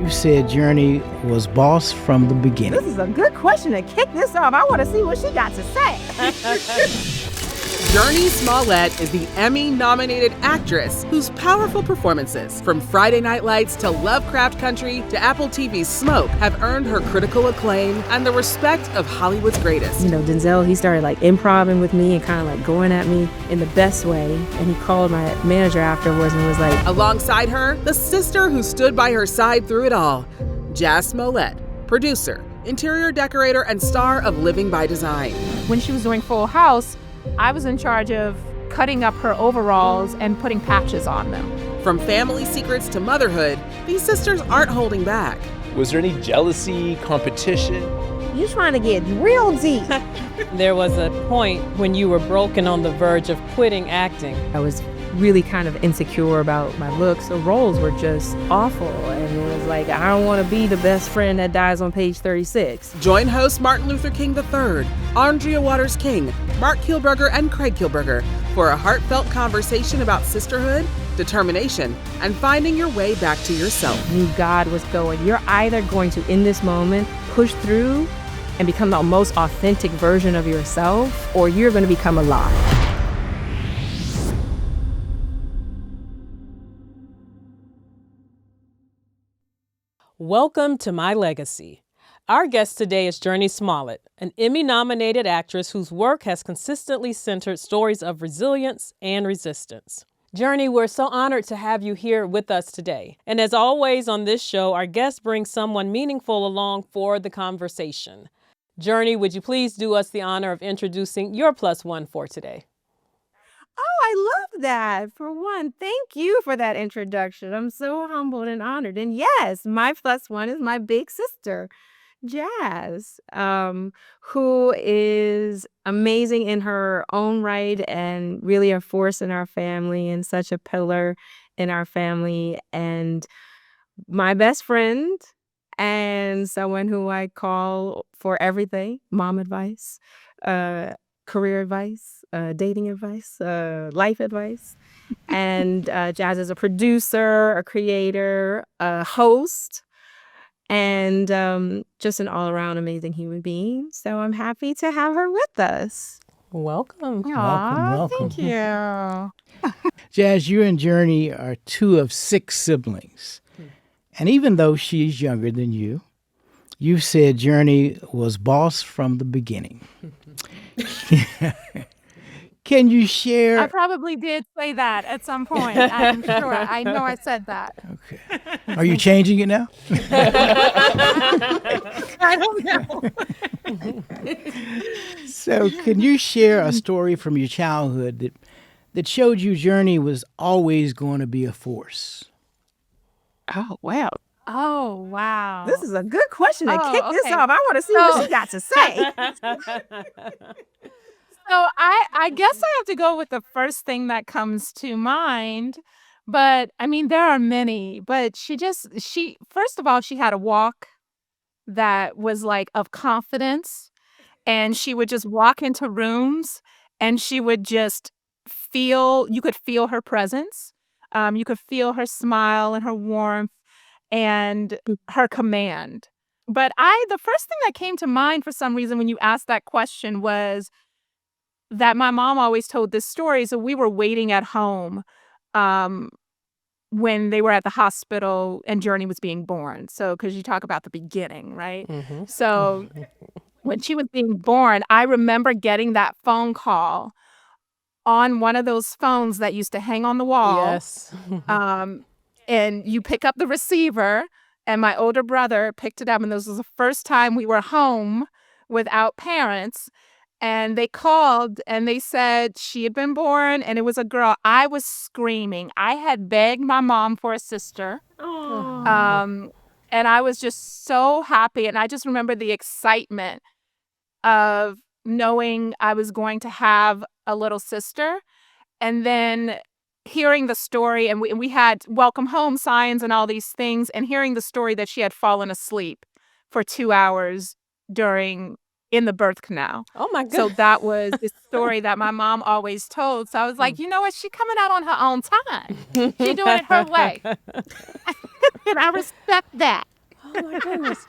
You said Jurnee was boss from the beginning. This is a good question to kick this off. I want to see what she got to say. Jurnee Smollett is the Emmy-nominated actress whose powerful performances, from Friday Night Lights to Lovecraft Country to Apple TV's Smoke, have earned her critical acclaim and the respect of Hollywood's greatest. Denzel, he started improv with me and kind of going at me in the best way. And he called my manager afterwards and was like, Alongside her, the sister who stood by her side through it all, Jazz Smollett, producer, interior decorator, and star of Living by Design. When she was doing Full House, I was in charge of cutting up her overalls and putting patches on them. From family secrets to motherhood, these sisters aren't holding back. Was there any jealousy, competition? you trying to get real deep. There was a point when you were broken on the verge of quitting acting. I was really kind of insecure about my looks. The roles were just awful. And it was like, I don't want to be the best friend that dies on page 36. Join hosts Martin Luther King III, Arndrea Waters King, Marc Kielburger, and Craig Kielburger for a heartfelt conversation about sisterhood, determination, and finding your way back to yourself. Knew God was going. You're either going to, in this moment, push through and become the most authentic version of yourself, or you're going to become alive. Welcome to My Legacy. Our guest today is Jurnee Smollett, an Emmy-nominated actress whose work has consistently centered stories of resilience and resistance. Jurnee, we're so honored to have you here with us today. And as always on this show, our guests bring someone meaningful along for the conversation. Jurnee, would you please do us the honor of introducing your plus one for today? Oh, I love that. For one, thank you for that introduction. I'm so humbled and honored. And yes, my plus one is my big sister, Jazz, who is amazing in her own right and really a force in our family and such a pillar in our family, and my best friend and someone who I call for everything: mom advice, career advice, dating advice, life advice. And Jazz is a producer, a creator, a host, and just an all-around amazing human being. So I'm happy to have her with us. Welcome. Welcome. Thank you. Jazz, you and Jurnee are two of 6 siblings. And even though she's younger than you, you've said Jurnee was boss from the beginning. Can you share? I probably did say that at some point. I'm sure. I know I said that. Okay. Are you changing it now? I don't know. So can you share a story from your childhood that showed you Jurnee was always going to be a force? Oh, wow. Oh, wow. This is a good question to Oh, kick this okay. off. I want to see what she got to say. So I guess I have to go with the first thing that comes to mind. But I mean, there are many. But she first of all, she had a walk that was of confidence. And she would just walk into rooms and she would just you could feel her presence. You could feel her smile and her warmth and her command. But the first thing that came to mind for some reason when you asked that question was that my mom always told this story. So we were waiting at home when they were at the hospital and Jurnee was being born. So, because you talk about the beginning, right? Mm-hmm. So when she was being born, I remember getting that phone call on one of those phones that used to hang on the wall. Yes. And you pick up the receiver, and my older brother picked it up, and this was the first time we were home without parents. And they called and they said she had been born and it was a girl. I was screaming. I had begged my mom for a sister. And I was just so happy. And I just remember the excitement of knowing I was going to have a little sister. And then hearing the story, and we had welcome home signs and all these things, and hearing the story that she had fallen asleep for 2 hours in the birth canal. Oh, my goodness. So that was the story that my mom always told. So I was like, you know what? She's coming out on her own time. She's doing it her way. And I respect that. Oh my goodness.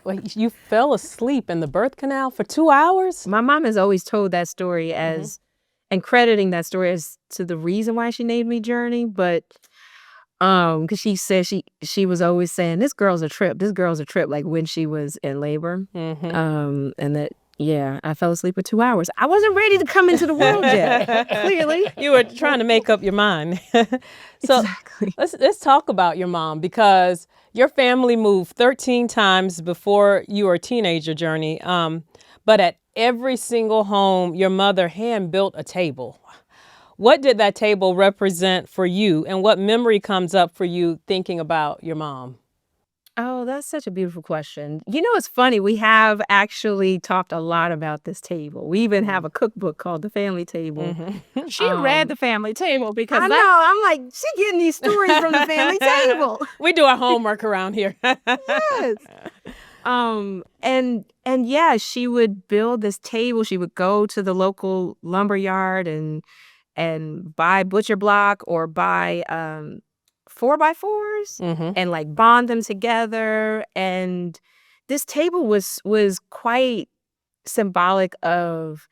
Wait, you fell asleep in the birth canal for 2 hours? My mom has always told that story as, and crediting that story as to the reason why she named me Jurnee, but because she said she was always saying, this girl's a trip, like when she was in labor. And that, yeah, I fell asleep for 2 hours. I wasn't ready to come into the world yet, clearly. You were trying to make up your mind. So Exactly. let's talk about your mom, because your family moved 13 times before you were a teenager, Jurnee. But at every single home, your mother hand-built a table. What did that table represent for you, and what memory comes up for you thinking about your mom? Oh, that's such a beautiful question. You know, it's funny. We have actually talked a lot about this table. We even have a cookbook called The Family Table. She read the family table because I know. I'm like, she getting these stories from the family table. We do our homework around here. Yes. And yeah, she would build this table. She would go to the local lumber yard and buy butcher block or buy 4x4s and like bond them together. And this table was quite symbolic of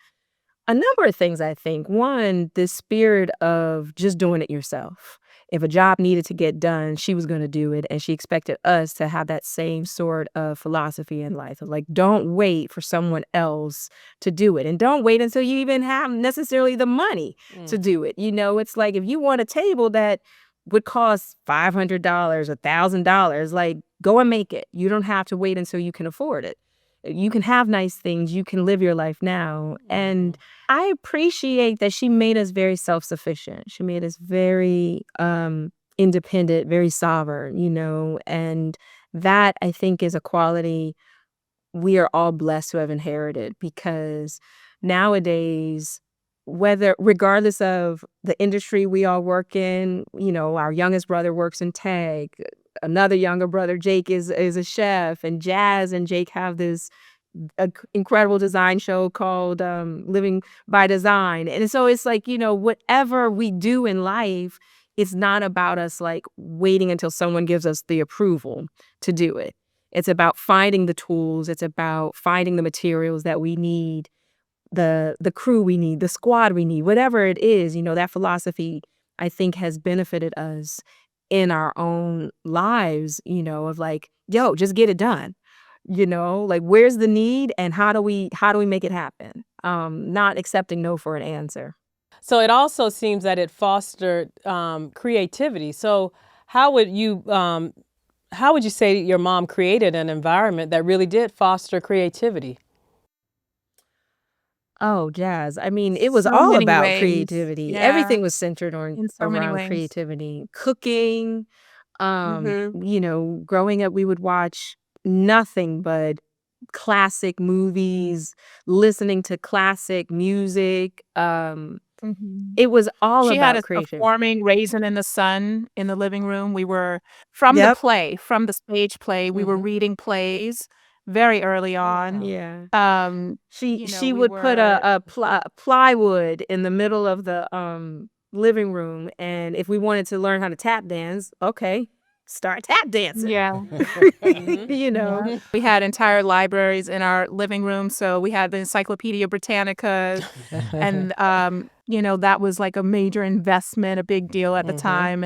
a number of things, I think. One, the spirit of just doing it yourself. If a job needed to get done, she was going to do it. And she expected us to have that same sort of philosophy in life. Like, don't wait for someone else to do it. And don't wait until you even have necessarily the money to do it. You know, it's like if you want a table that would cost $500, $1,000, like, go and make it. You don't have to wait until you can afford it. You can have nice things. You can live your life now. And I appreciate that she made us very self-sufficient. She made us very independent, very sovereign, you know, and that, I think, is a quality we are all blessed to have inherited, because nowadays, regardless of the industry we all work in, you know, our youngest brother works in tech. Another younger brother, Jake, is a chef, and Jazz and Jake have this incredible design show called Living by Design. And so it's like, you know, whatever we do in life, it's not about us like waiting until someone gives us the approval to do it. It's about finding the tools. It's about finding the materials that we need, the crew we need, the squad we need, whatever it is. You know, that philosophy, I think, has benefited us in our own lives, you know, of like, yo, just get it done. You know, like, where's the need and how do we make it happen? Not accepting no for an answer. So it also seems that it fostered creativity. So how would you say your mom created an environment that really did foster creativity? Oh, Jazz. I mean, it was So all many about ways. creativity. Yeah. Everything was centered In so many around ways. creativity. Cooking, Mhm. you know, growing up, we would watch nothing but classic movies, listening to classic music. It was all She had about us creation. performing Raisin in the Sun in the living room. We were from Yep. the stage play, we were reading plays very early on. Yeah. You know, She we would put were a plywood in the middle of the living room, and if we wanted to learn how to tap dance, okay, start tap dancing. Yeah. You know. Yeah. We had entire libraries in our living room. So we had the Encyclopedia Britannica, and you know, that was like a major investment, a big deal at the time.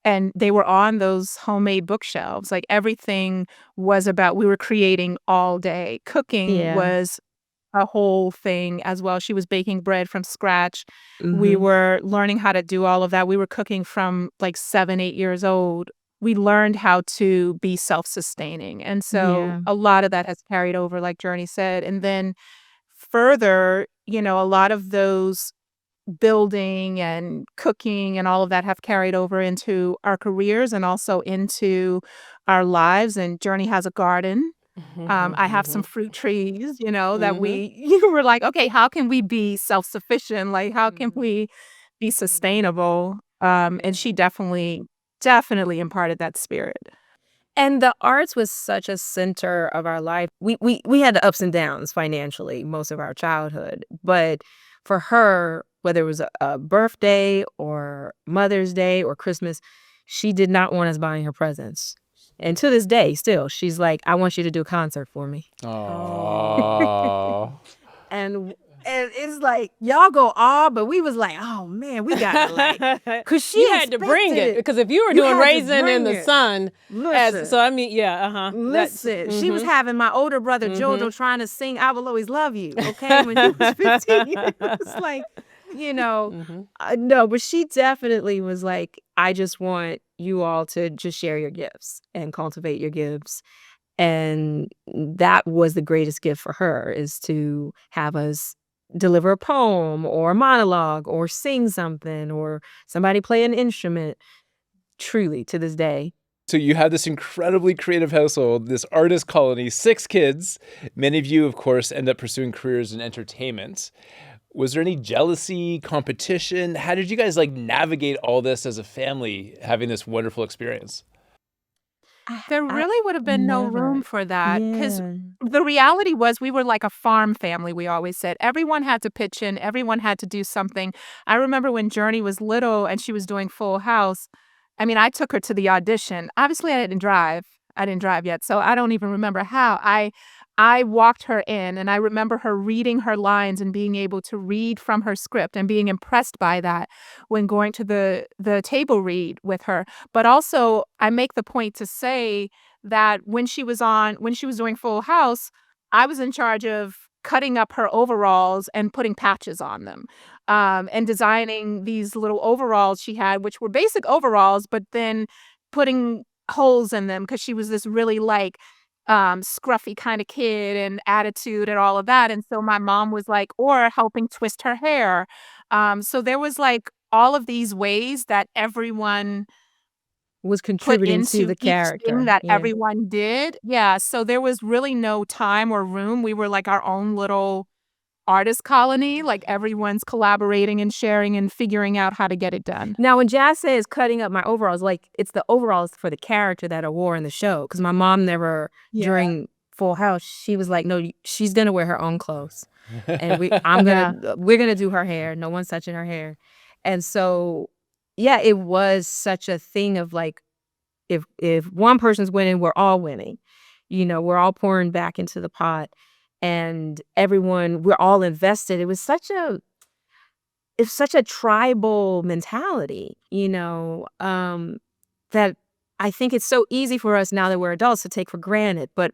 And they were on those homemade bookshelves. Like, everything was about, we were creating all day. Cooking Yeah. was a whole thing as well. She was baking bread from scratch. We were learning how to do all of that. We were cooking from like 7, 8 years old. We learned how to be self-sustaining. And so Yeah. a lot of that has carried over, like Jurnee said. And then further, you know, a lot of those building and cooking and all of that have carried over into our careers and also into our lives. And Jurnee has a garden. I have some fruit trees, you know, that you were like, okay, how can we be self-sufficient? Like, how can we be sustainable? And she definitely imparted that spirit. And the arts was such a center of our life. We had the ups and downs financially most of our childhood, but for her, whether it was a birthday or Mother's Day or Christmas, she did not want us buying her presents. And to this day, still, she's like, I want you to do a concert for me. Oh. And it's like, y'all go but we was like, oh man, we gotta like, because she You had to bring it, because if you were doing Raisin in the Sun, so I mean, yeah, Listen, she was having my older brother Jojo trying to sing "I Will Always Love You." Okay, when he was 15, it was like, no, but she definitely was like, I just want you all to just share your gifts and cultivate your gifts. And that was the greatest gift for her, is to have us deliver a poem or a monologue or sing something or somebody play an instrument. Truly, to this day. So you have this incredibly creative household, this artist colony, 6 kids. Many of you, of course, end up pursuing careers in entertainment. Was there any jealousy, competition? How did you guys like navigate all this as a family, having this wonderful experience? There really would have been no room for that, because the reality was we were like a farm family, we always said. Everyone had to pitch in. Everyone had to do something. I remember when Jurnee was little and she was doing Full House. I mean, I took her to the audition. Obviously, I didn't drive. I didn't drive yet, so I don't even remember how. I walked her in, and I remember her reading her lines and being able to read from her script and being impressed by that when going to the table read with her. But also, I make the point to say that when she was doing Full House, I was in charge of cutting up her overalls and putting patches on them, and designing these little overalls she had, which were basic overalls, but then putting holes in them because she was this really like scruffy kind of kid and attitude and all of that. And so my mom was like, or helping twist her hair. So there was like all of these ways that everyone was contributing to the character thing that everyone did. Yeah. So there was really no time or room. We were like our own little artist colony, like everyone's collaborating and sharing and figuring out how to get it done. Now, when Jazz says cutting up my overalls, like it's the overalls for the character that I wore in the show. Because my mom never, during Full House, she was like, no, she's gonna wear her own clothes, and we're gonna do her hair. No one's touching her hair. And so, yeah, it was such a thing of like, if one person's winning, we're all winning. We're all pouring back into the pot. And we're all invested. It's such a tribal mentality, that I think it's so easy for us now that we're adults to take for granted. But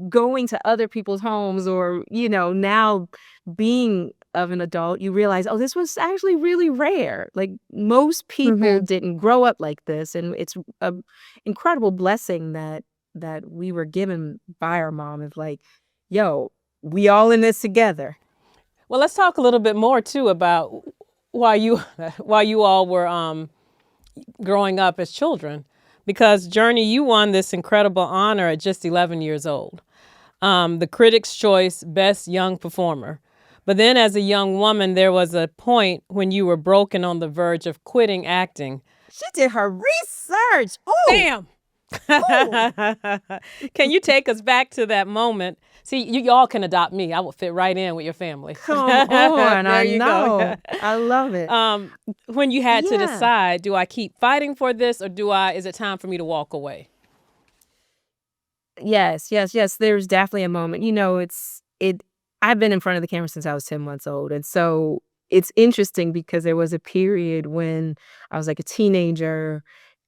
going to other people's homes or, now being of an adult, you realize, oh, this was actually really rare. Like most people didn't grow up like this. And it's an incredible blessing that we were given by our mom of like, yo, we all in this together. Well, let's talk a little bit more too about why you all were growing up as children, because Jurnee, you won this incredible honor at just 11 years old, the Critics' Choice Best Young Performer. But then, as a young woman, there was a point when you were broken on the verge of quitting acting. She did her research. Ooh. Damn. Can you take us back to that moment? See, y'all can adopt me. I will fit right in with your family. Come on, I know. I love it. When you had to decide, do I keep fighting for this, or is it time for me to walk away? Yes. There's definitely a moment. I've been in front of the camera since I was 10 months old. And so it's interesting because there was a period when I was like a teenager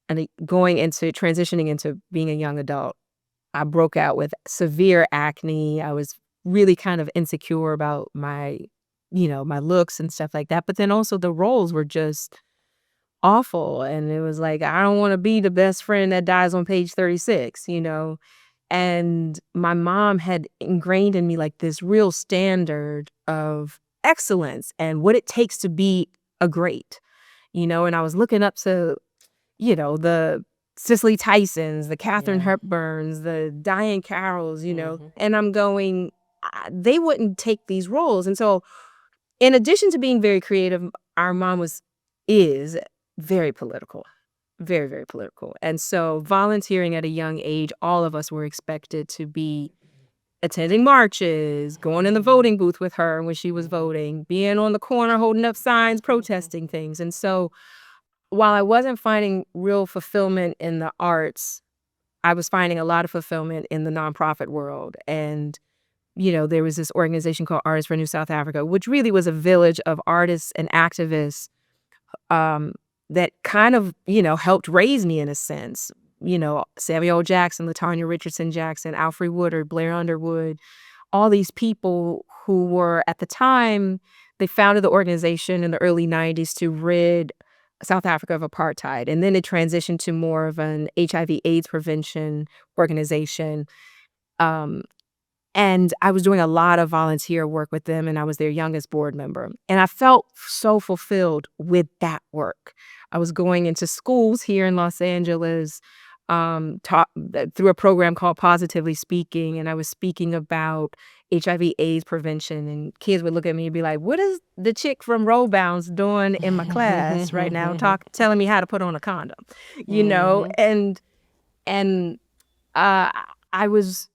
and transitioning into being a young adult. I broke out with severe acne. I was really kind of insecure about my looks and stuff like that. But then also the roles were just awful. And it was like, I don't want to be the best friend that dies on page 36, And my mom had ingrained in me like this real standard of excellence and what it takes to be a great, and I was looking up to, the Cicely Tysons, the Katharine Hepburns, the Diane Carrolls, and I'm going, they wouldn't take these roles. And so in addition to being very creative, our mom is very political. Very, very political. And so volunteering at a young age, all of us were expected to be attending marches, going in the voting booth with her when she was voting, being on the corner holding up signs, protesting things. And so while I wasn't finding real fulfillment in the arts, I was finding a lot of fulfillment in the nonprofit world. And, there was this organization called Artists for New South Africa, which really was a village of artists and activists that kind of, helped raise me in a sense. Samuel Jackson, LaTanya Richardson Jackson, Alfre Woodard, Blair Underwood, all these people who were at the time, they founded the organization in the early 90s to rid South Africa of apartheid. And then it transitioned to more of an HIV/AIDS prevention organization. And I was doing a lot of volunteer work with them, and I was their youngest board member. And I felt so fulfilled with that work. I was going into schools here in Los Angeles through a program called Positively Speaking, and I was speaking about HIV/AIDS prevention, and kids would look at me and be like, "What is the chick from Roll Bounce doing in my class right now, telling me how to put on a condom?" And I was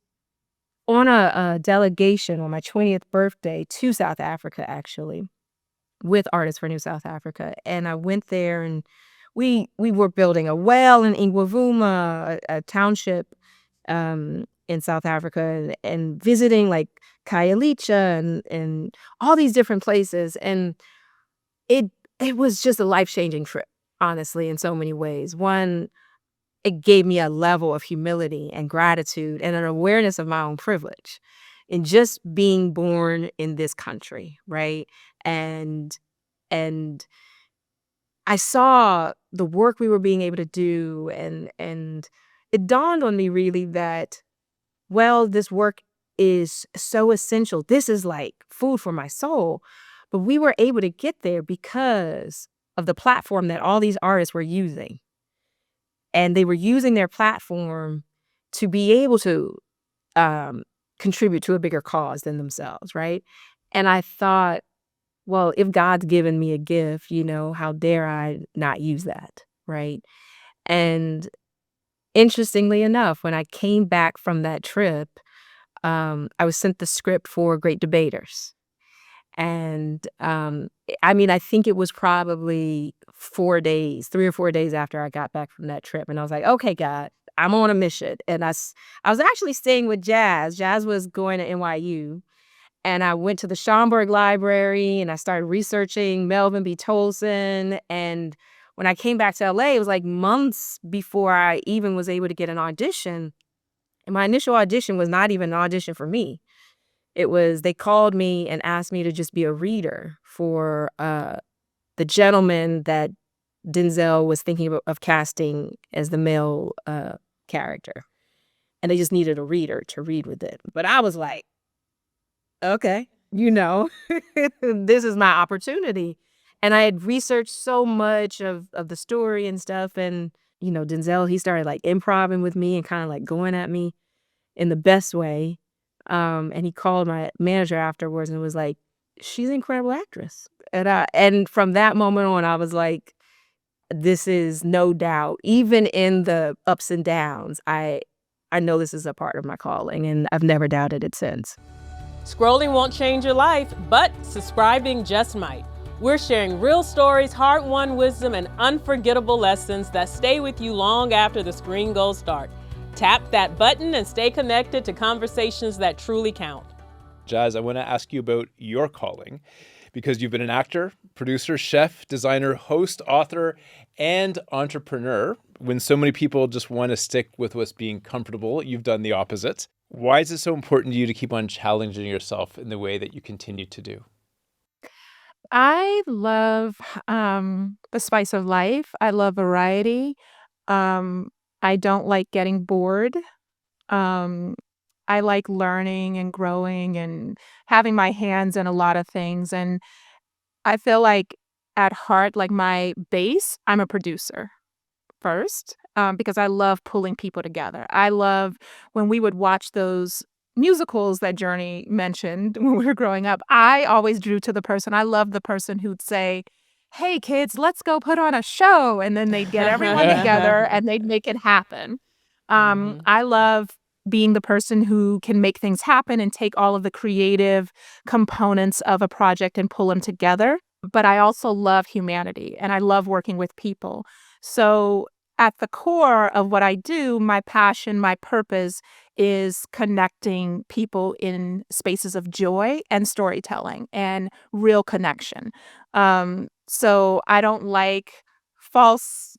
on a delegation on my 20th birthday to South Africa, actually, with Artists for New South Africa. And I went there, and we were building a well in Ingwavuma, a township in South Africa, and visiting like Khayelitsha and all these different places. And it was just a life-changing trip, honestly, in so many ways. One, it gave me a level of humility and gratitude and an awareness of my own privilege in just being born in this country, right? And I saw the work we were being able to do, and it dawned on me really that, well, this work is so essential. This is like food for my soul. But we were able to get there because of the platform that all these artists were using. And they were using their platform to be able to contribute to a bigger cause than themselves, right? And I thought, well, if God's given me a gift, how dare I not use that, right? And interestingly enough, when I came back from that trip, I was sent the script for Great Debaters. And I think it was probably 3 or 4 days after I got back from that trip. And I was like, okay, God, I'm on a mission. And I was actually staying with Jazz. Jazz was going to NYU. And I went to the Schomburg Library and I started researching Melvin B. Tolson. And when I came back to LA, it was like months before I even was able to get an audition. And my initial audition was not even an audition for me. It was, they called me and asked me to just be a reader for the gentleman that Denzel was thinking of casting as the male character. And they just needed a reader to read with it. But I was like, okay, this is my opportunity. And I had researched so much of the story and stuff. And, Denzel, he started like improvising with me and kind of like going at me in the best way. And he called my manager afterwards and was like, she's an incredible actress. And from that moment on, I was like, this is no doubt, even in the ups and downs, I know this is a part of my calling, and I've never doubted it since. Scrolling won't change your life, but subscribing just might. We're sharing real stories, hard-won wisdom, and unforgettable lessons that stay with you long after the screen goes dark. Tap that button and stay connected to conversations that truly count. Jazz, I want to ask you about your calling, because you've been an actor, producer, chef, designer, host, author, and entrepreneur. When so many people just want to stick with what's being comfortable, you've done the opposite. Why is it so important to you to keep on challenging yourself in the way that you continue to do? I love the spice of life. I love variety. I don't like getting bored. I like learning and growing and having my hands in a lot of things. And I feel like at heart, like my base, I'm a producer first, because I love pulling people together. I love when we would watch those musicals that Jurnee mentioned when we were growing up. I always drew to the person. I love the person who'd say, hey, kids, let's go put on a show. And then they'd get everyone together and they'd make it happen. I love being the person who can make things happen and take all of the creative components of a project and pull them together. But I also love humanity and I love working with people. So at the core of what I do, my passion, my purpose is connecting people in spaces of joy and storytelling and real connection. So I don't like false,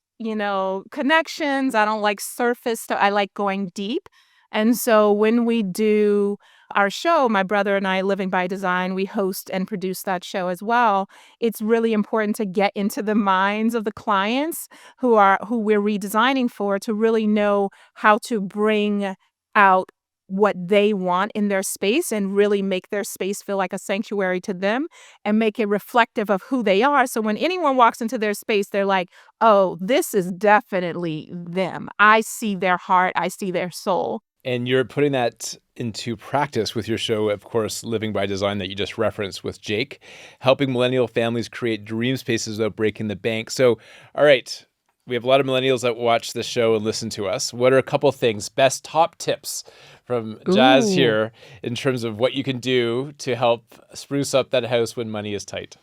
connections. I don't like surface stuff. I like going deep. And so when we do our show, my brother and I, Living by Design, we host and produce that show as well. It's really important to get into the minds of the clients who we're redesigning for, to really know how to bring out what they want in their space and really make their space feel like a sanctuary to them and make it reflective of who they are. So when anyone walks into their space, they're like, oh, this is definitely them. I see their heart. I see their soul. And you're putting that into practice with your show, of course, Living by Design, that you just referenced with Jake, helping millennial families create dream spaces without breaking the bank. So, all right, we have a lot of millennials that watch the show and listen to us. What are a couple things, best top tips from Jazz here in terms of what you can do to help spruce up that house when money is tight?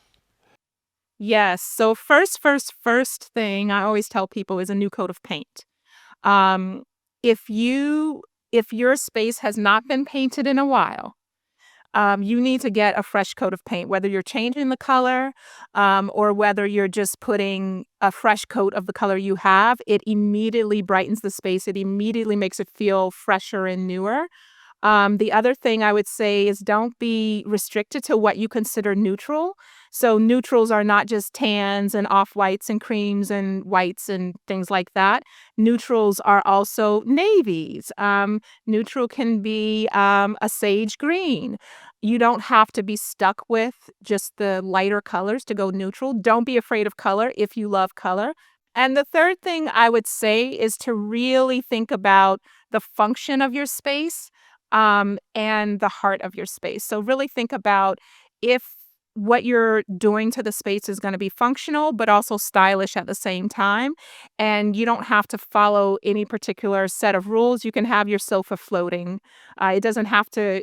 Yes. So first thing I always tell people is a new coat of paint. If your space has not been painted in a while, you need to get a fresh coat of paint, whether you're changing the color or whether you're just putting a fresh coat of the color you have. It immediately brightens the space. It immediately makes it feel fresher and newer. The other thing I would say is don't be restricted to what you consider neutral. So neutrals are not just tans and off-whites and creams and whites and things like that. Neutrals are also navies. Neutral can be a sage green. You don't have to be stuck with just the lighter colors to go neutral. Don't be afraid of color if you love color. And the third thing I would say is to really think about the function of your space and the heart of your space. So really think about if what you're doing to the space is going to be functional, but also stylish at the same time. And you don't have to follow any particular set of rules. You can have your sofa floating. It doesn't have to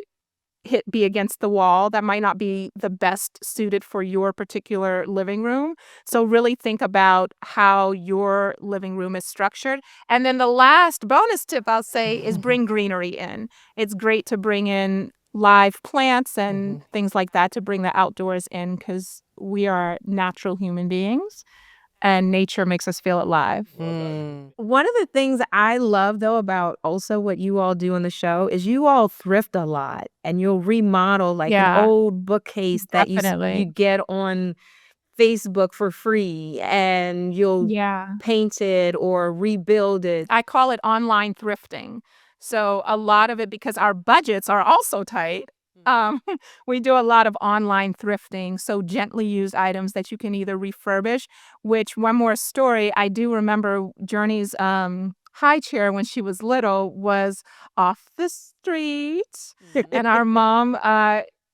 be against the wall. That might not be the best suited for your particular living room. So really think about how your living room is structured. And then the last bonus tip I'll say is bring greenery in. It's great to bring in live plants and things like that, to bring the outdoors in, because we are natural human beings and nature makes us feel alive. One of the things I love, though, about also what you all do on the show is you all thrift a lot and you'll remodel like an old bookcase that you get on Facebook for free and you'll paint it or rebuild it. I call it online thrifting. So a lot of it, because our budgets are also tight, we do a lot of online thrifting. So gently used items that you can either refurbish, which, one more story, I do remember Jurnee's high chair when she was little was off the street and our mom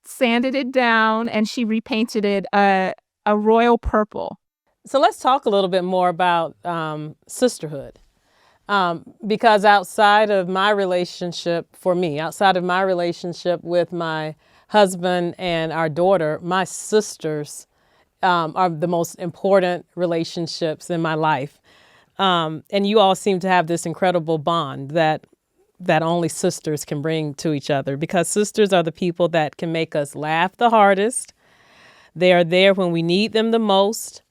sanded it down and she repainted it a royal purple. So let's talk a little bit more about sisterhood. Because outside of my relationship with my husband and our daughter, my sisters are the most important relationships in my life. And you all seem to have this incredible bond that only sisters can bring to each other, because sisters are the people that can make us laugh the hardest. They are there when we need them the most.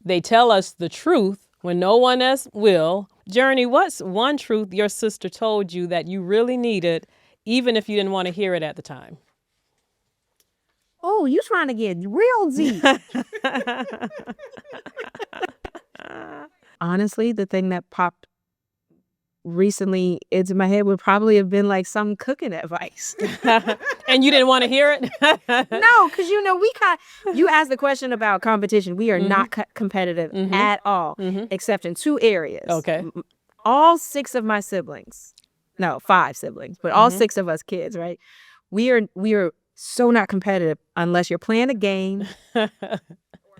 They tell us the truth when no one else will. Jurnee, what's one truth your sister told you that you really needed, even if you didn't want to hear it at the time? Oh, you trying to get real deep. Honestly, the thing that popped recently into my head would probably have been like some cooking advice. And you didn't want to hear it? No, because you asked the question about competition. We are not competitive at all, except in two areas. Okay. All 6 of my siblings, no, 5 siblings, but all 6 of us kids, right? We are so not competitive unless you're playing a game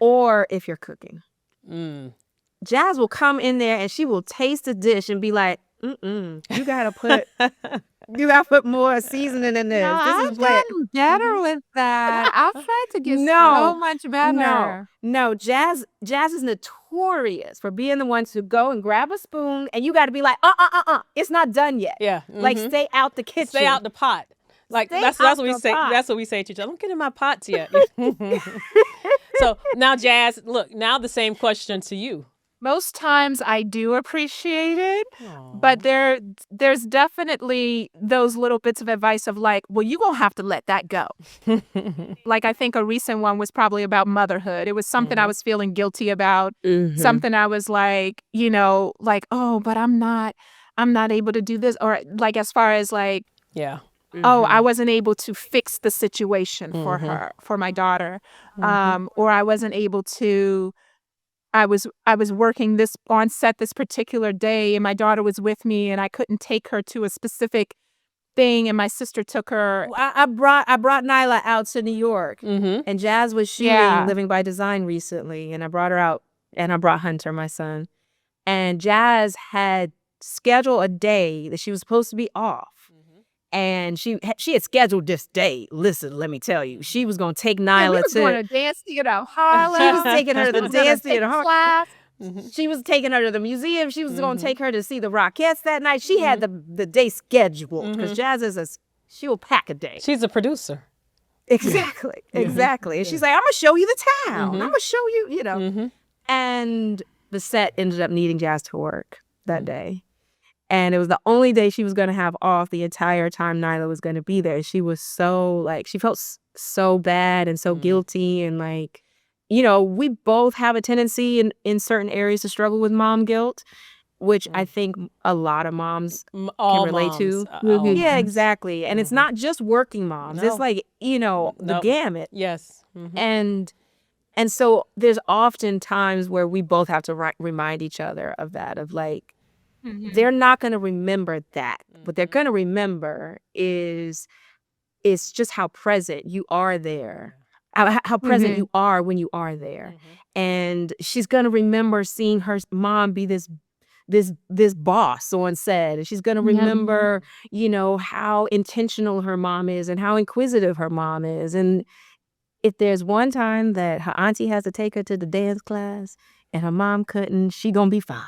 or if you're cooking. Jazz will come in there and she will taste a dish and be like, you gotta put more seasoning in this. No, This I've is what gotten better with that. I've tried to get so much better. No, Jazz is notorious for being the ones who go and grab a spoon, and you got to be like, it's not done yet. Yeah. Like, stay out the kitchen. Stay out the pot. Like Stay that's out what we the say. pot. That's what we say to each other. Don't get in my pots yet. So now, Jazz, look. Now the same question to you. Most times I do appreciate it, but there's definitely those little bits of advice of like, well, you're going to have to let that go. Like, I think a recent one was probably about motherhood. It was something I was feeling guilty about, something I was like, like, oh, but I'm not able to do this. Or like, as far as like, Yeah. oh, I wasn't able to fix the situation for her, for my daughter. Or I wasn't able to, I was working on set this particular day, and my daughter was with me, and I couldn't take her to a specific thing, and my sister took her. I brought Nyla out to New York, and Jazz was shooting Living by Design recently, and I brought her out, and I brought Hunter, my son, and Jazz had scheduled a day that she was supposed to be off. And she had scheduled this day. Listen, let me tell you, she was gonna take Nyla we was going to dance theater Harlem. She was taking her to the dance theater class. She was taking her to the museum. She was gonna take her to see the Rockettes that night. She had the day scheduled because Jazz she will pack a day. She's a producer. Exactly. And she's like, I'm gonna show you the town. I'm gonna show you, And the set ended up needing Jazz to work that day. And it was the only day she was going to have off the entire time Nyla was going to be there. She was so, like, she felt so bad and so guilty. And, like, we both have a tendency in certain areas to struggle with mom guilt, which I think a lot of moms can relate to. Yeah, exactly. And it's not just working moms. It's like, the gamut. Yes. And so there's often times where we both have to remind each other of that, of like, they're not going to remember that. What they're going to remember is just how present you are there, how present you are when you are there. And she's going to remember seeing her mom be this boss on set. And she's going to remember, how intentional her mom is and how inquisitive her mom is. And if there's one time that her auntie has to take her to the dance class and her mom couldn't, she going to be fine.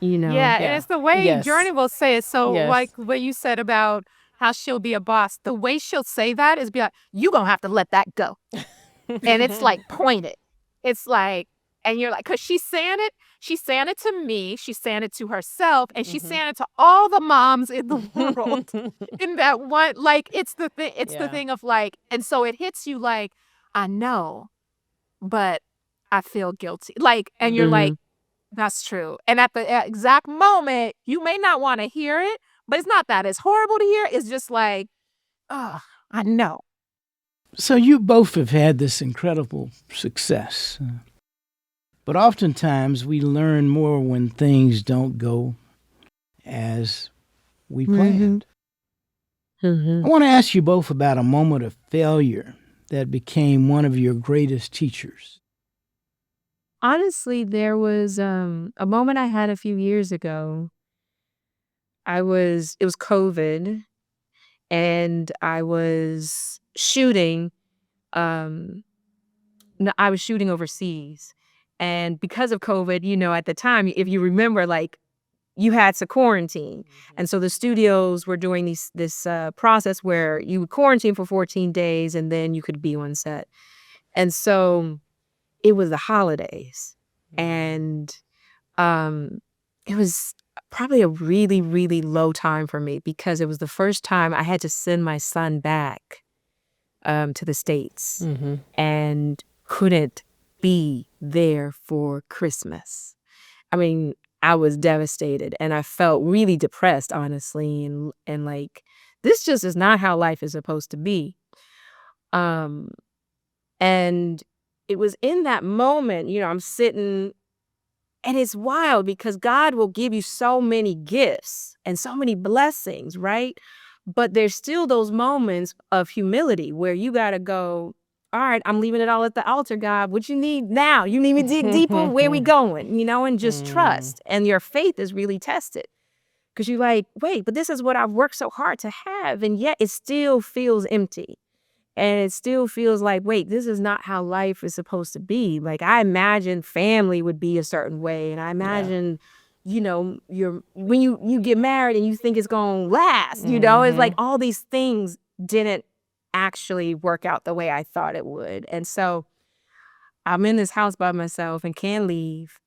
Yeah, and it's the way Jurnee will say it. So, Yes. like what you said about how she'll be a boss, the way she'll say that is be like, you gonna have to let that go. And it's like pointed. It's like, and you're like, because she's saying it to me, she's saying it to herself, and she's saying it to all the moms in the world. In that one, like, it's the thing, the thing of like, and so it hits you like, I know, but I feel guilty. Like, and you're like, that's true. And at the exact moment, you may not want to hear it, but it's not that it's horrible to hear. It's just like, oh, I know. So you both have had this incredible success. But oftentimes we learn more when things don't go as we planned. I want to ask you both about a moment of failure that became one of your greatest teachers. Honestly, there was a moment I had a few years ago. It was COVID, and I was shooting. I was shooting overseas, and because of COVID, at the time, if you remember, like, you had to quarantine, and so the studios were doing this process where you would quarantine for 14 days, and then you could be on set, and so it was the holidays, and it was probably a really, really low time for me because it was the first time I had to send my son back to the States and couldn't be there for Christmas. I mean, I was devastated and I felt really depressed, honestly, and like, this just is not how life is supposed to be. And it was in that moment, I'm sitting, and it's wild because God will give you so many gifts and so many blessings, right? But there's still those moments of humility where you got to go, all right, I'm leaving it all at the altar, God. What you need now? You need me to dig deeper? Where we going? And just trust. And your faith is really tested because you're like, wait, but this is what I've worked so hard to have. And yet it still feels empty. And it still feels like, wait, this is not how life is supposed to be. Like, I imagine family would be a certain way. And I imagine, when you get married and you think it's going to last, it's like all these things didn't actually work out the way I thought it would. And so I'm in this house by myself and can't leave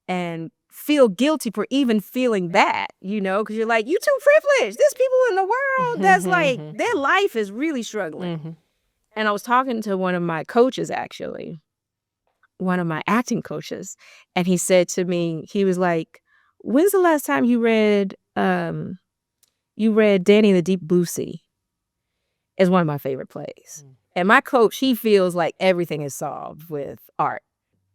and feel guilty for even feeling that, because you're like, you too privileged. There's people in the world that's like, their life is really struggling. And I was talking to one of my coaches, actually, one of my acting coaches, and he said to me, he was like, when's the last time you read Danny and the Deep Blue Sea? It's one of my favorite plays. And my coach, he feels like everything is solved with art.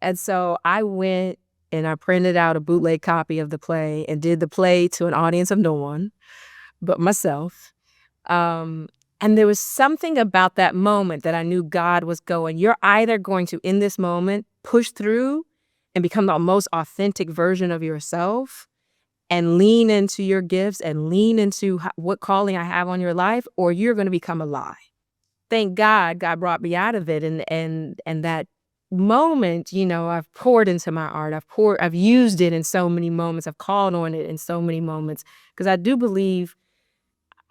And so I went and I printed out a bootleg copy of the play and did the play to an audience of no one but myself. And there was something about that moment that I knew God was going, you're either going to, in this moment, push through and become the most authentic version of yourself and lean into your gifts and lean into what calling I have on your life, or you're going to become a lie. Thank God brought me out of it. And that moment, I've poured into my art. I've used it in so many moments. I've called on it in so many moments, because I do believe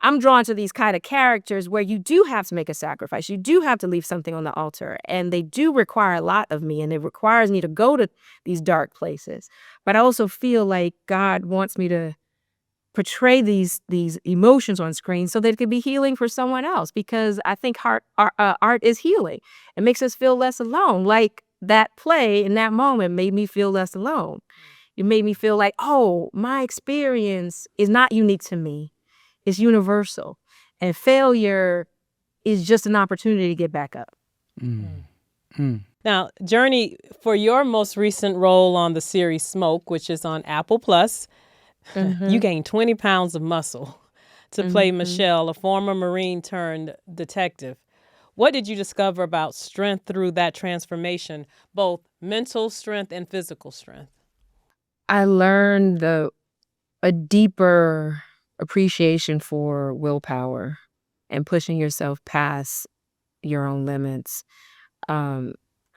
I'm drawn to these kind of characters where you do have to make a sacrifice. You do have to leave something on the altar, and they do require a lot of me, and it requires me to go to these dark places. But I also feel like God wants me to portray these emotions on screen so that it could be healing for someone else, because I think art is healing. It makes us feel less alone. Like that play in that moment made me feel less alone. It made me feel like, oh, my experience is not unique to me. It's universal. And failure is just an opportunity to get back up. Now, Jurnee, for your most recent role on the series Smoke, which is on Apple Plus, you gained 20 pounds of muscle to play Michelle, a former Marine turned detective. What did you discover about strength through that transformation, both mental strength and physical strength? I learned a deeper appreciation for willpower and pushing yourself past your own limits.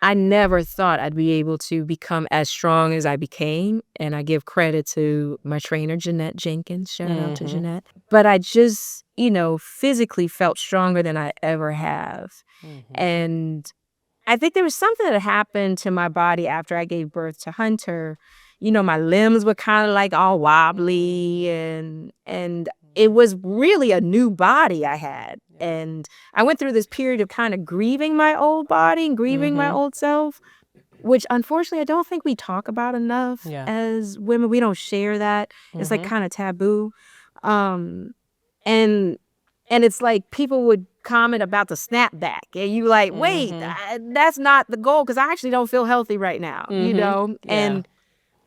I never thought I'd be able to become as strong as I became. And I give credit to my trainer, Jeanette Jenkins. Shout out to Jeanette. But I just, physically felt stronger than I ever have. And I think there was something that happened to my body after I gave birth to Hunter. My limbs were kind of like all wobbly, and it was really a new body I had. And I went through this period of kind of grieving my old body and grieving my old self, which unfortunately I don't think we talk about enough as women. We don't share that. It's like kind of taboo. And it's like people would comment about the snapback, and you like, wait, that's not the goal, because I actually don't feel healthy right now, and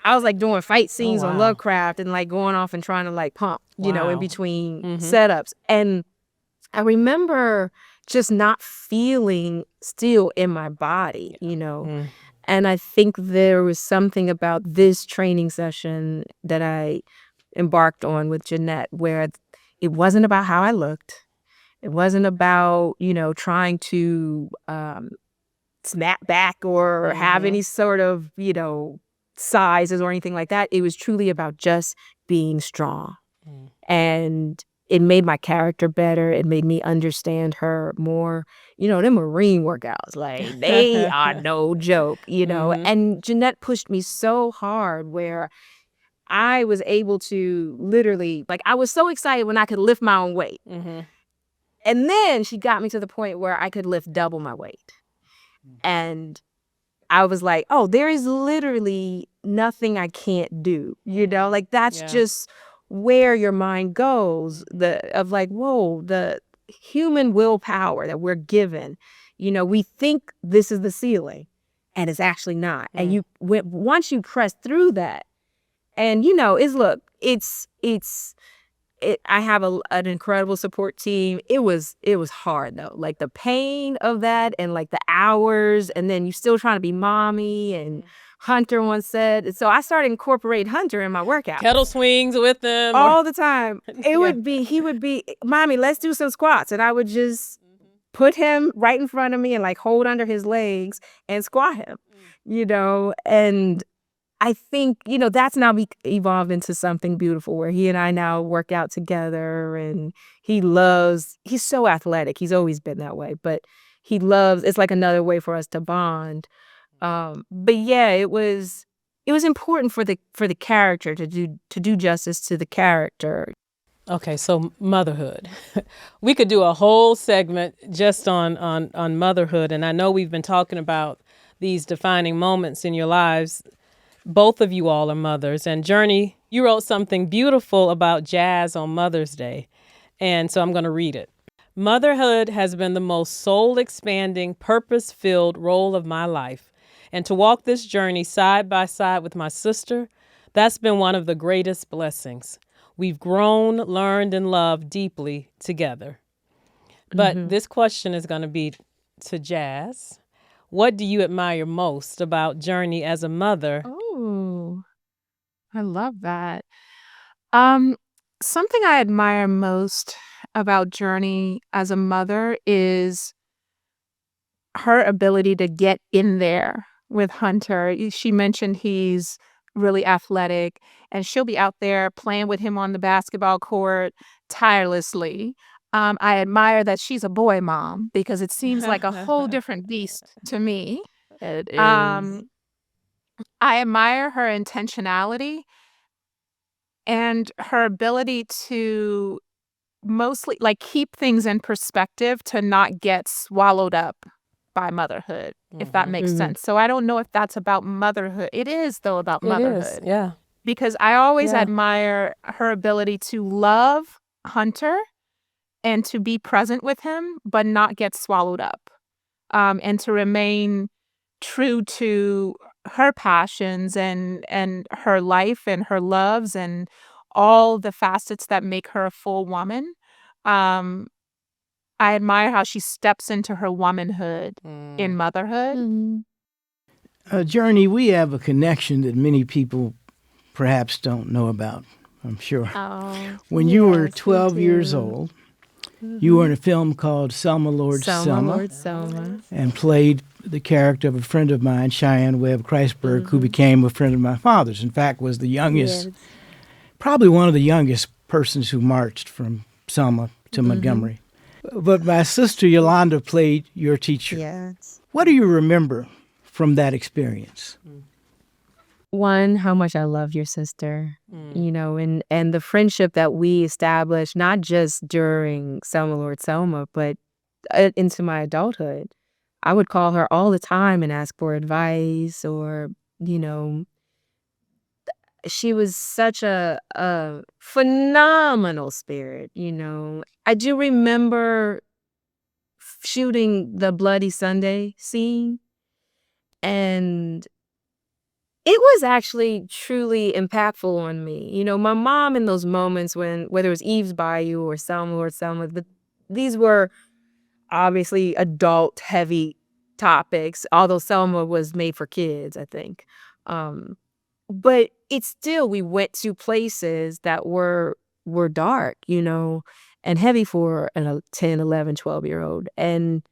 I was like doing fight scenes on Lovecraft and like going off and trying to like pump, in between setups. And I remember just not feeling still in my body, And I think there was something about this training session that I embarked on with Jeanette where it wasn't about how I looked. It wasn't about, trying to snap back or have any sort of, sizes or anything like that. It was truly about just being strong. And it made my character better. It made me understand her more. Them Marine workouts, like, they are no joke, And Jeanette pushed me so hard where I was able to literally, like, I was so excited when I could lift my own weight. And then she got me to the point where I could lift double my weight. And I was like, oh, there is literally nothing I can't do, like that's just where your mind goes, the human willpower that we're given, we think this is the ceiling and it's actually not. And once you press through that and, I have an incredible support team. It was hard though. Like the pain of that and like the hours, and then you still trying to be mommy, and Hunter once said, so I started incorporating Hunter in my workout. Kettle swings with him. All the time. He would be, mommy, let's do some squats. And I would just put him right in front of me and like hold under his legs and squat him, and I think, that's now evolved into something beautiful where he and I now work out together, and he's so athletic. He's always been that way, but it's like another way for us to bond. But yeah, it was important for the character to do justice to the character. Okay, so motherhood. We could do a whole segment just on motherhood, and I know we've been talking about these defining moments in your lives. Both of you all are mothers, and Jurnee, you wrote something beautiful about Jazz on Mother's Day, and so I'm going to read it. Motherhood has been the most soul-expanding, purpose-filled role of my life, and to walk this journey side by side with my sister, that's been one of the greatest blessings. We've grown, learned, and loved deeply together. But this question is going to be to Jazz. What do you admire most about Jurnee as a mother? Oh, I love that. Something I admire most about Jurnee as a mother is her ability to get in there with Hunter. She mentioned he's really athletic, and she'll be out there playing with him on the basketball court tirelessly. I admire that she's a boy mom because it seems like a whole different beast to me. It is. I admire her intentionality and her ability to mostly like keep things in perspective, to not get swallowed up by motherhood, if that makes sense. So I don't know if that's about motherhood. It is, though, about motherhood. It is, yeah. Because I always admire her ability to love Hunter and to be present with him, but not get swallowed up, and to remain true to her passions and her life and her loves and all the facets that make her a full woman. I admire how she steps into her womanhood in motherhood. Jurnee, we have a connection that many people perhaps don't know about, I'm sure. When you were 12 years old, you were in a film called Selma, Lord Selma, and played the character of a friend of mine, Cheyenne Webb Christberg, who became a friend of my father's. In fact, was the youngest, probably one of the youngest persons who marched from Selma to Montgomery. But my sister Yolanda played your teacher. Yes. What do you remember from that experience? One, how much I love your sister, and the friendship that we established, not just during Selma, Lord Selma, but into my adulthood. I would call her all the time and ask for advice, or, she was such a phenomenal spirit, I do remember shooting the Bloody Sunday scene, and it was actually truly impactful on me. My mom in those moments whether it was Eve's Bayou or Selma, Lord Selma, these were obviously adult-heavy topics, although Selma was made for kids, I think. But it's still, we went to places that were dark, and heavy for a 10, 11, 12-year-old. And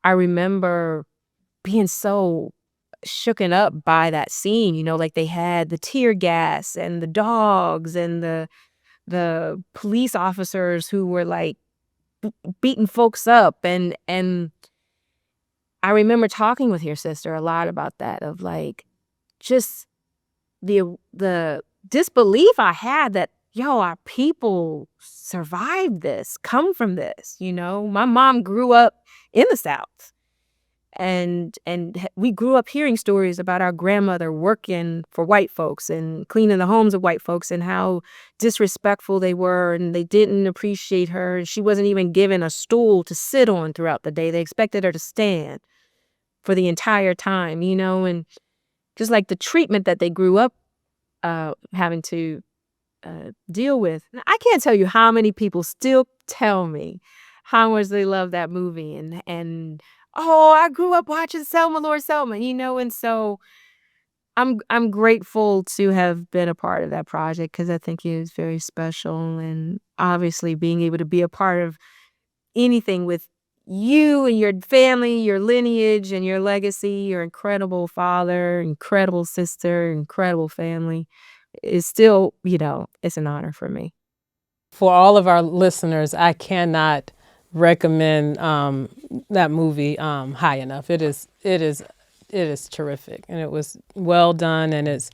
I remember being so shooken up by that scene, like they had the tear gas and the dogs and the police officers who were like beating folks up. And I remember talking with your sister a lot about that, of like just the disbelief I had that, our people survived this, come from this, My mom grew up in the South. And we grew up hearing stories about our grandmother working for white folks and cleaning the homes of white folks, and how disrespectful they were, and they didn't appreciate her. And she wasn't even given a stool to sit on throughout the day. They expected her to stand for the entire time, and just like the treatment that they grew up having to deal with. I can't tell you how many people still tell me how much they love that movie, and oh, I grew up watching Selma, Lord Selma, and so I'm grateful to have been a part of that project, because I think it was very special. And obviously being able to be a part of anything with you and your family, your lineage and your legacy, your incredible father, incredible sister, incredible family is still, it's an honor for me. For all of our listeners, I cannot recommend that movie high enough. It is terrific, and it was well done, and it's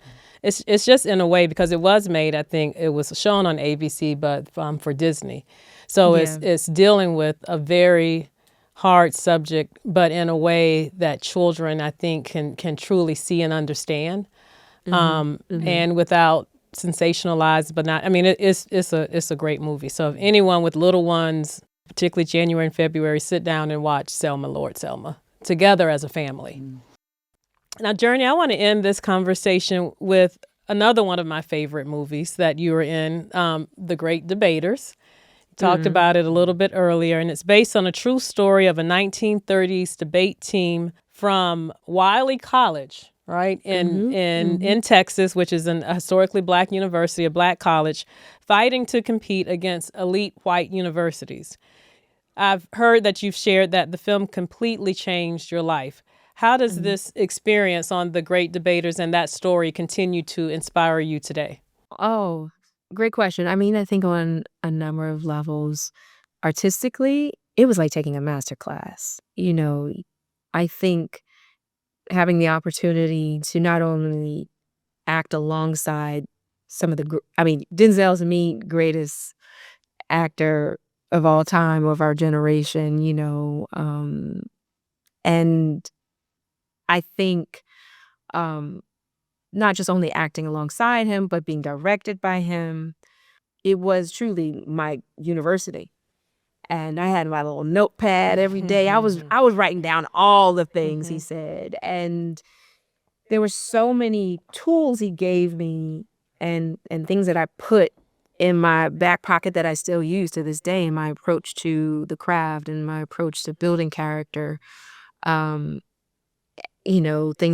just in a way, because it was made, I think it was shown on ABC, but for Disney, so it's dealing with a very hard subject, but in a way that children, I think, can truly see and understand, and without sensationalized, but not. I mean, it's a great movie. So if anyone with little ones, particularly January and February, sit down and watch Selma, Lord Selma together as a family. Now, Jurnee, I want to end this conversation with another one of my favorite movies that you were in, The Great Debaters. Talked about it a little bit earlier, and it's based on a true story of a 1930s debate team from Wiley College, right, in Texas, which is a historically black university, a black college, fighting to compete against elite white universities. I've heard that you've shared that the film completely changed your life. How does this experience on The Great Debaters and that story continue to inspire you today? Oh, great question. I mean, I think on a number of levels, artistically, it was like taking a master class. I think having the opportunity to not only act alongside some of Denzel's, to me, greatest actor of all time, of our generation, and I think not just only acting alongside him, but being directed by him. It was truly my university. And I had my little notepad every day. I was writing down all the things he said. And there were so many tools he gave me and things that I put in my back pocket that I still use to this day in my approach to the craft and my approach to building character. Things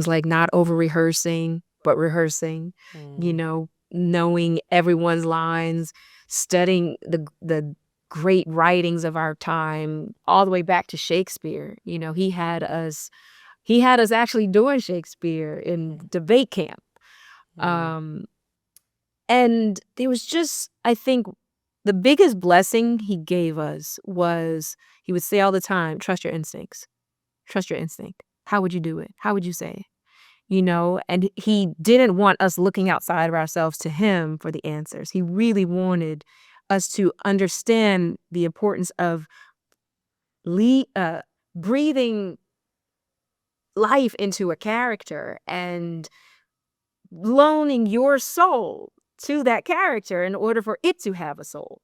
like not over-rehearsing, but rehearsing, knowing everyone's lines, studying the great writings of our time, all the way back to Shakespeare. He had us actually doing Shakespeare in debate camp. And there was just, I think, the biggest blessing he gave us was, he would say all the time, trust your instincts. Trust your instinct. How would you do it? How would you say it? And he didn't want us looking outside of ourselves to him for the answers. He really wanted us to understand the importance of breathing life into a character and loaning your soul to that character in order for it to have a soul.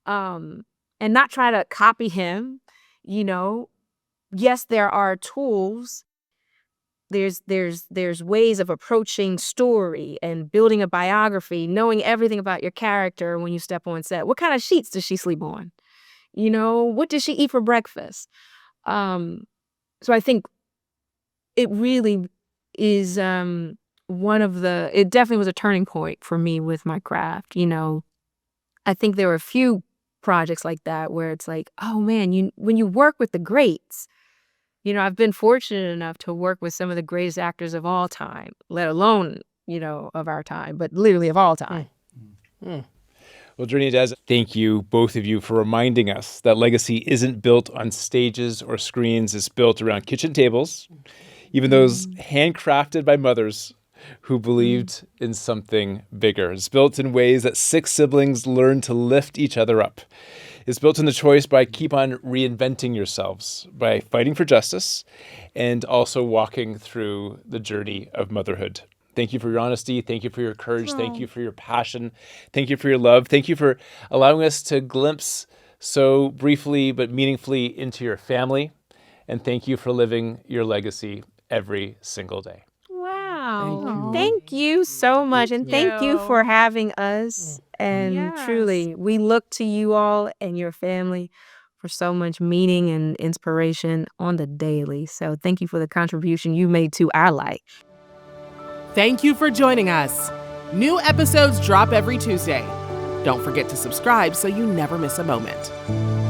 And not try to copy him, Yes, there are tools. There's ways of approaching story and building a biography, knowing everything about your character when you step on set. What kind of sheets does she sleep on? What does she eat for breakfast? So I think it really is it definitely was a turning point for me with my craft. I think there were a few projects like that where it's like, oh man, when you work with the greats, I've been fortunate enough to work with some of the greatest actors of all time, let alone, of our time, but literally of all time. Well, Jurnee, Jazz, thank you, both of you, for reminding us that legacy isn't built on stages or screens. It's built around kitchen tables, even those handcrafted by mothers who believed in something bigger. It's built in ways that 6 siblings learn to lift each other up. It's built in the choice by keep on reinventing yourselves, by fighting for justice, and also walking through the journey of motherhood. Thank you for your honesty. Thank you for your courage. Thank you for your passion. Thank you for your love. Thank you for allowing us to glimpse so briefly but meaningfully into your family. And thank you for living your legacy every single day. Wow. Thank you so much. And thank you for having us. And truly, we look to you all and your family for so much meaning and inspiration on the daily. So thank you for the contribution you made to our life. Thank you for joining us. New episodes drop every Tuesday. Don't forget to subscribe so you never miss a moment.